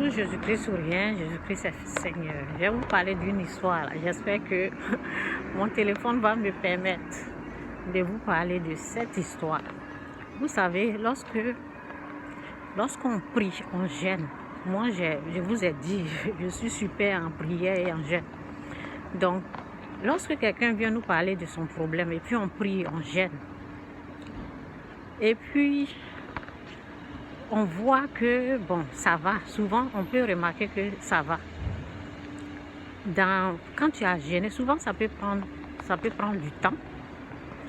Bonjour, Jésus-Christ souriant, Jésus-Christ est Seigneur. Je vais vous parler d'une histoire. J'espère que mon téléphone va me permettre de vous parler de cette histoire. Vous savez, lorsqu'on prie, on gêne. Moi, je vous ai dit, je suis super en prière et en jeûne. Donc, lorsque quelqu'un vient nous parler de son problème et puis on prie, on gêne. Et puis, on voit que, bon, ça va. Souvent, on peut remarquer que ça va. Quand tu as gêné, souvent, ça peut prendre du temps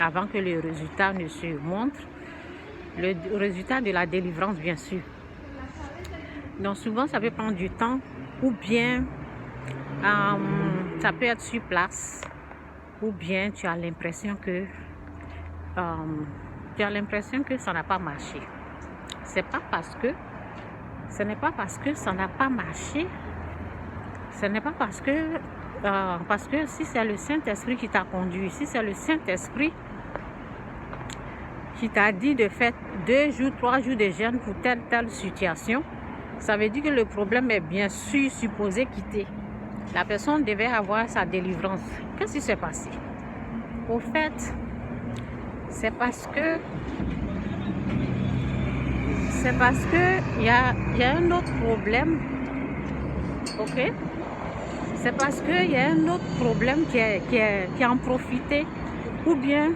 avant que le résultat ne se montre. Le résultat de la délivrance, bien sûr. Donc, souvent, ça peut prendre du temps ou bien ça peut être sur place ou bien tu as l'impression que ça n'a pas marché. Ce n'est pas parce que ça n'a pas marché. Ce n'est pas parce que si c'est le Saint-Esprit qui t'a conduit, si c'est le Saint-Esprit qui t'a dit de faire 2 jours, 3 jours de jeûne pour telle situation, ça veut dire que le problème est bien sûr supposé quitter. La personne devait avoir sa délivrance. Qu'est-ce qui s'est passé? Au fait, c'est parce que il y a un autre problème. Ok? C'est parce qu'il y a un autre problème qui en profité. Ou bien,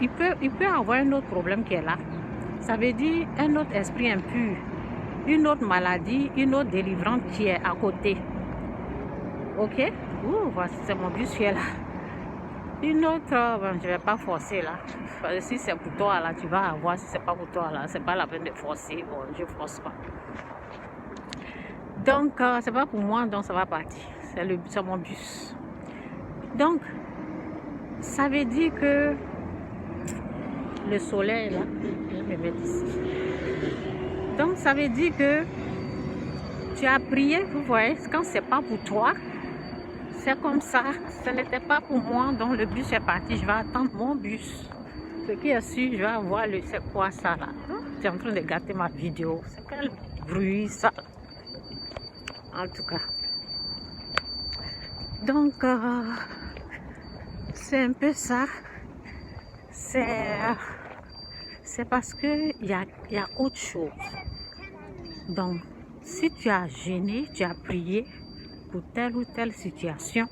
il peut avoir un autre problème qui est là. Ça veut dire un autre esprit impur, une autre maladie, une autre délivrance qui est à côté. Ok? Voici, c'est mon bus qui est là. Une autre, je ne vais pas forcer là. Si c'est pour toi là, tu vas avoir. Si c'est pas pour toi là, c'est pas la peine de forcer. Bon, je force pas. Donc, c'est pas pour moi, donc ça va partir. C'est mon bus. Donc, ça veut dire que le soleil là, je vais me mettre ici. Donc, ça veut dire que tu as prié, vous voyez, quand c'est pas pour toi, c'est comme ça. Ce n'était pas pour moi, donc le bus est parti. Je vais attendre mon bus. Ce qui est sûr, je vais avoir c'est quoi ça là? Tu es en train de gâter ma vidéo. C'est quel bruit ça? En tout cas. Donc, c'est un peu ça. C'est parce que il y a autre chose. Donc, si tu as gêné, tu as prié pour telle ou telle situation,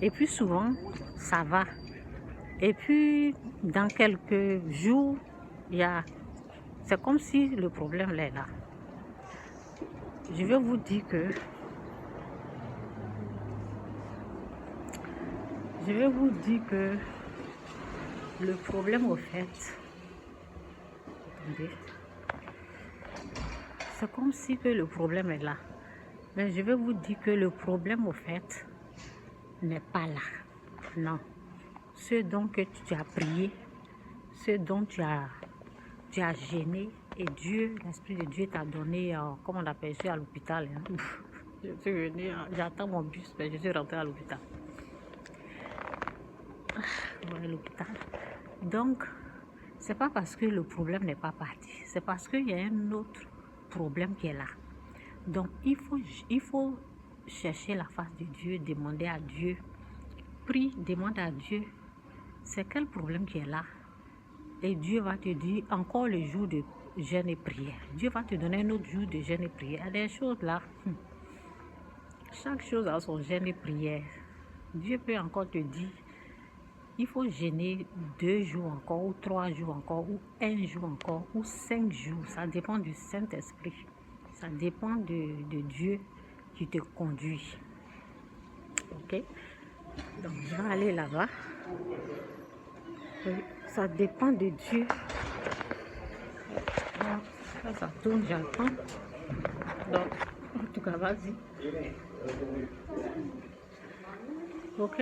et puis souvent, ça va. Et puis, dans quelques jours, c'est comme si le problème est là. Je vais vous dire que le problème au fait, attendez, c'est comme si que le problème est là. Mais je vais vous dire que le problème au fait n'est pas là. Non. Ce dont que tu as prié, ce dont tu as gêné, et Dieu, l'Esprit de Dieu t'a donné, comment on appelle ça, à l'hôpital. Hein? Je suis venue, j'attends mon bus, mais je suis rentrée à l'hôpital. Voilà l'hôpital. Donc, c'est pas parce que le problème n'est pas parti, c'est parce qu'il y a un autre problème qui est là. Donc, il faut chercher la face de Dieu, demander à Dieu, prie, demande à Dieu, c'est quel problème qui est là. Et Dieu va te dire encore le jour de jeûne et prière. Dieu va te donner un autre jour de jeûne et prière. Il y a des choses là. Chaque chose a son jeûne et prière. Dieu peut encore te dire, il faut jeûner 2 jours encore, ou 3 jours encore, ou 1 jour encore, ou 5 jours. Ça dépend du Saint-Esprit. Ça dépend de Dieu qui te conduit. Ok? Donc, je vais aller là-bas. Ça dépend de Dieu. Ça tourne, j'entends. Donc, en tout cas, vas-y. Ok?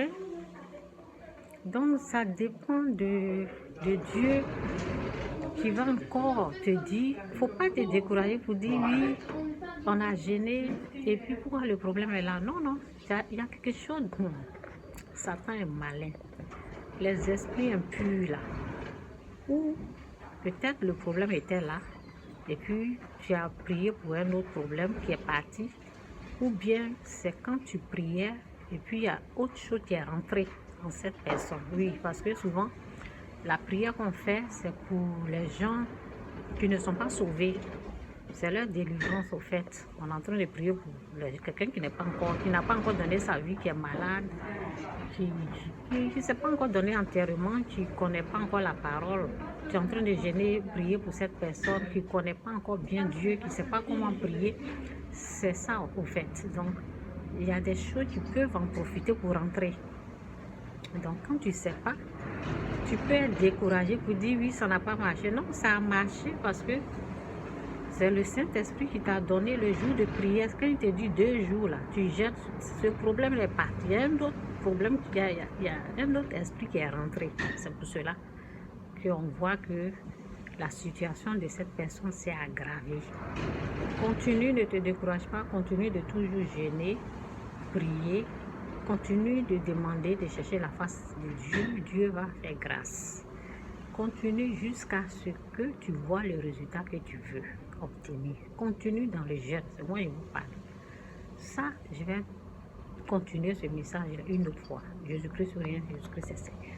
Donc, ça dépend de Dieu qui va encore te dire, il ne faut pas te décourager pour dire oui, on a gêné et puis pourquoi le problème est là. Non, non, il y a quelque chose. Satan est malin. Les esprits impurs là, ou peut-être le problème était là, et puis tu as prié pour un autre problème qui est parti, ou bien c'est quand tu priais et puis il y a autre chose qui est rentré en cette personne. Oui, parce que souvent, la prière qu'on fait, c'est pour les gens qui ne sont pas sauvés. C'est leur délivrance au fait. On est en train de prier pour quelqu'un qui n'a pas encore donné sa vie, qui est malade, qui ne s'est pas encore donné enterrement, qui ne connaît pas encore la parole. Tu es en train de gêner, prier pour cette personne qui ne connaît pas encore bien Dieu, qui ne sait pas comment prier. C'est ça au fait. Donc, il y a des choses qui peuvent en profiter pour rentrer. Donc, quand tu ne sais pas, tu peux être découragé pour dire oui, ça n'a pas marché. Non, ça a marché parce que c'est le Saint-Esprit qui t'a donné le jour de prière. Quand il te dit 2 jours, là, tu jettes, ce problème est parti. Il y a un autre problème, il y a un autre esprit qui est rentré. C'est pour cela qu'on voit que la situation de cette personne s'est aggravée. Continue, ne te décourage pas, continue de toujours jeûner, prier, continue de demander, de chercher la face de Dieu. Dieu va faire grâce. Continue jusqu'à ce que tu vois le résultat que tu veux obtenir. Continue dans le jeûne, c'est moi qui vous parle. Ça, je vais continuer ce message une autre fois. Jésus-Christ ou rien, Jésus-Christ est Seigneur.